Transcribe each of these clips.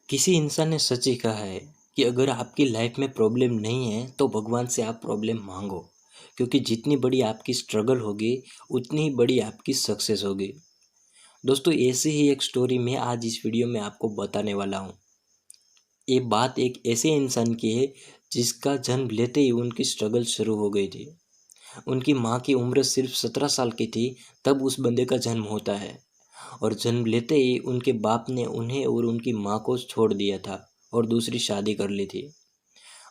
किसी इंसान ने सच ही कहा है कि अगर आपकी लाइफ में प्रॉब्लम नहीं है तो भगवान से आप प्रॉब्लम मांगो, क्योंकि जितनी बड़ी आपकी स्ट्रगल होगी उतनी ही बड़ी आपकी सक्सेस होगी। दोस्तों, ऐसी ही एक स्टोरी मैं आज इस वीडियो में आपको बताने वाला हूँ। ये बात एक ऐसे इंसान की है जिसका जन्म लेते ही उनकी स्ट्रगल शुरू हो गई थी। उनकी माँ की उम्र सिर्फ 17 साल की थी तब उस बंदे का जन्म होता है, और जन्म लेते ही उनके बाप ने उन्हें और उनकी माँ को छोड़ दिया था और दूसरी शादी कर ली थी।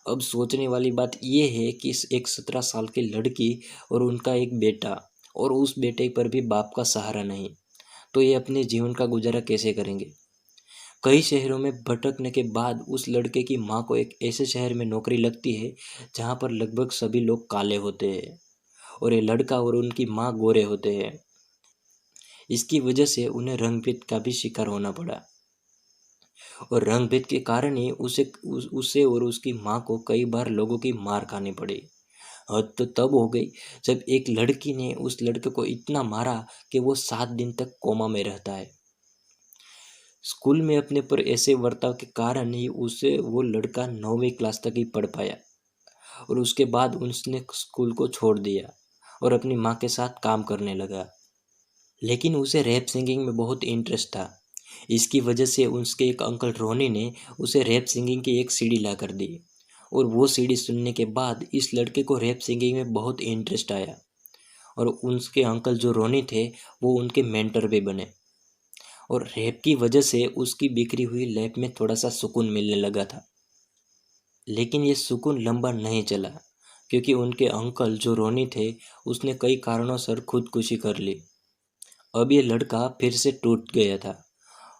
अब सोचने वाली बात यह है कि इस एक 17 साल की लड़की और उनका एक बेटा, और उस बेटे पर भी बाप का सहारा नहीं, तो ये अपने जीवन का गुजारा कैसे करेंगे। कई शहरों में भटकने के बाद उस लड़के की माँ को एक ऐसे शहर में नौकरी लगती है जहाँ पर लगभग सभी लोग काले होते हैं और ये लड़का और उनकी माँ गोरे होते हैं। इसकी वजह से उन्हें रंगभेद का भी शिकार होना पड़ा, और रंगभेद के कारण ही उसे और उसकी माँ को कई बार लोगों की मार खानी पड़ी। हद तो तब हो गई जब एक लड़की ने उस लड़के को इतना मारा कि वो 7 दिन तक कोमा में रहता है। स्कूल में अपने पर ऐसे बर्ताव के कारण ही उसे वो लड़का 9वीं क्लास तक ही पढ़ पाया, और उसके बाद उसने स्कूल को छोड़ दिया और अपनी माँ के साथ काम करने लगा। लेकिन उसे रैप सिंगिंग में बहुत इंटरेस्ट था। इसकी वजह से उसके एक अंकल रोनी ने उसे रैप सिंगिंग की एक सीडी ला कर दी, और वो सीडी सुनने के बाद इस लड़के को रैप सिंगिंग में बहुत इंटरेस्ट आया, और उसके अंकल जो रोनी थे वो उनके मेंटर भी बने, और रैप की वजह से उसकी बिखरी हुई लाइफ में थोड़ा सा सुकून मिलने लगा था। लेकिन ये सुकून लंबा नहीं चला, क्योंकि उनके अंकल जो रोनी थे उसने कई कारणों से खुदकुशी कर ली। अब ये लड़का फिर से टूट गया था,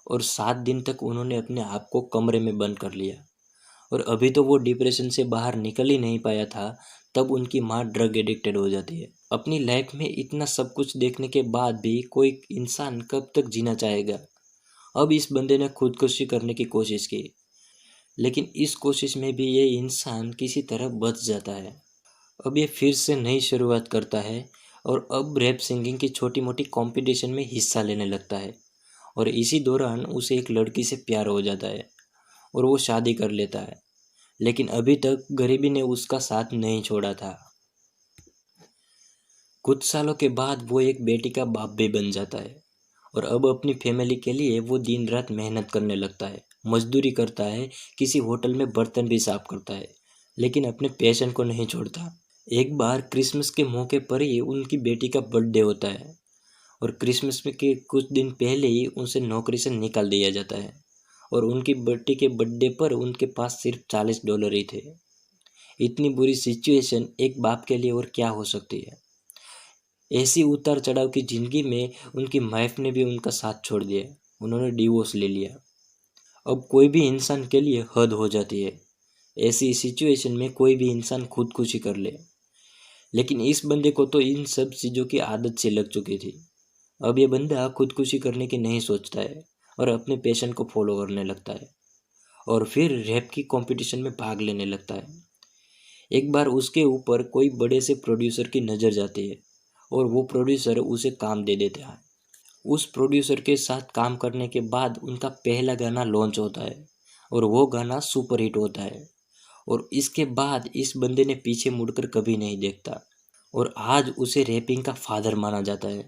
और 7 दिन तक उन्होंने अपने आप को कमरे में बंद कर लिया, और अभी तो वो डिप्रेशन से बाहर निकल ही नहीं पाया था तब उनकी माँ ड्रग एडिक्टेड हो जाती है। अपनी लाइफ में इतना सब कुछ देखने के बाद भी कोई इंसान कब तक जीना चाहेगा। अब इस बंदे ने खुदकुशी करने की कोशिश की, लेकिन इस कोशिश में भी ये इंसान किसी तरह बच जाता है। अब ये फिर से नई शुरुआत करता है, और अब रैप सिंगिंग की छोटी मोटी कंपटीशन में हिस्सा लेने लगता है, और इसी दौरान उसे एक लड़की से प्यार हो जाता है और वो शादी कर लेता है। लेकिन अभी तक गरीबी ने उसका साथ नहीं छोड़ा था। कुछ सालों के बाद वो एक बेटी का बाप भी बन जाता है, और अब अपनी फैमिली के लिए वो दिन रात मेहनत करने लगता है, मजदूरी करता है, किसी होटल में बर्तन भी साफ करता है, लेकिन अपने पैशन को नहीं छोड़ता। एक बार क्रिसमस के मौके पर ही उनकी बेटी का बर्थडे होता है, और क्रिसमस में के कुछ दिन पहले ही उसे नौकरी से निकाल दिया जाता है, और उनकी बेटी के बर्थडे पर उनके पास सिर्फ $40 ही थे। इतनी बुरी सिचुएशन एक बाप के लिए और क्या हो सकती है। ऐसी उतार चढ़ाव की ज़िंदगी में उनकी वाइफ ने भी उनका साथ छोड़ दिया, उन्होंने डिवोर्स ले लिया। अब कोई भी इंसान के लिए हद हो जाती है। ऐसी सिचुएशन में कोई भी इंसान खुदकुशी कर ले, लेकिन इस बंदे को तो इन सब चीज़ों की आदत सी लग चुकी थी। अब ये बंदा खुदकुशी करने की नहीं सोचता है और अपने पैशन को फॉलो करने लगता है, और फिर रैप की कंपटीशन में भाग लेने लगता है। एक बार उसके ऊपर कोई बड़े से प्रोड्यूसर की नज़र जाती है, और वो प्रोड्यूसर उसे काम दे देता है। उस प्रोड्यूसर के साथ काम करने के बाद उनका पहला गाना लॉन्च होता है, और वो गाना सुपर हिट होता है, और इसके बाद इस बंदे ने पीछे मुड़कर कभी नहीं देखता, और आज उसे रैपिंग का फादर माना जाता है।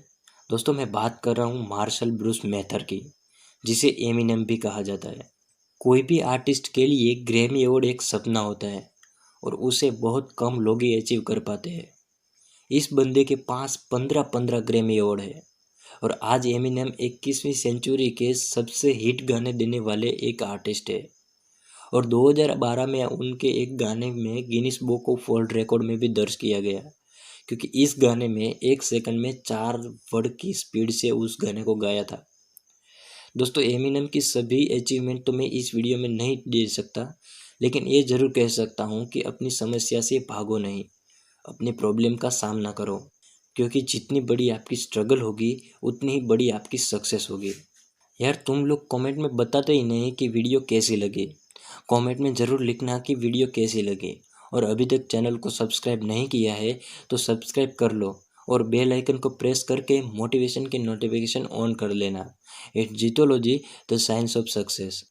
दोस्तों, मैं बात कर रहा हूँ मार्शल ब्रूस मैथर की, जिसे एमिनेम भी कहा जाता है। कोई भी आर्टिस्ट के लिए ग्रैमी अवार्ड एक सपना होता है, और उसे बहुत कम लोग ही अचीव कर पाते हैं। इस बंदे के पास 15-15 ग्रैमी अवार्ड है, और आज एमिनेम 21वीं सेंचुरी के सबसे हिट गाने देने वाले एक आर्टिस्ट है, और 2012 में उनके एक गाने में Guinness book of world record में भी दर्ज किया गया, क्योंकि इस गाने में 1 सेकंड में 4 वर्ड की स्पीड से उस गाने को गाया था। दोस्तों, एमिनेम की सभी अचीवमेंट तो मैं इस वीडियो में नहीं दे सकता, लेकिन ये ज़रूर कह सकता हूँ कि अपनी समस्या से भागो नहीं, अपने प्रॉब्लम का सामना करो, क्योंकि जितनी बड़ी आपकी स्ट्रगल होगी उतनी ही बड़ी आपकी सक्सेस होगी। यार, तुम लोग कमेंट में बताते ही नहीं कि वीडियो कैसी लगी। कमेंट में ज़रूर लिखना कि वीडियो कैसी लगी, और अभी तक चैनल को सब्सक्राइब नहीं किया है तो सब्सक्राइब कर लो, और बेल आइकन को प्रेस करके मोटिवेशन की नोटिफिकेशन ऑन कर लेना। It's Jitology, the science of success.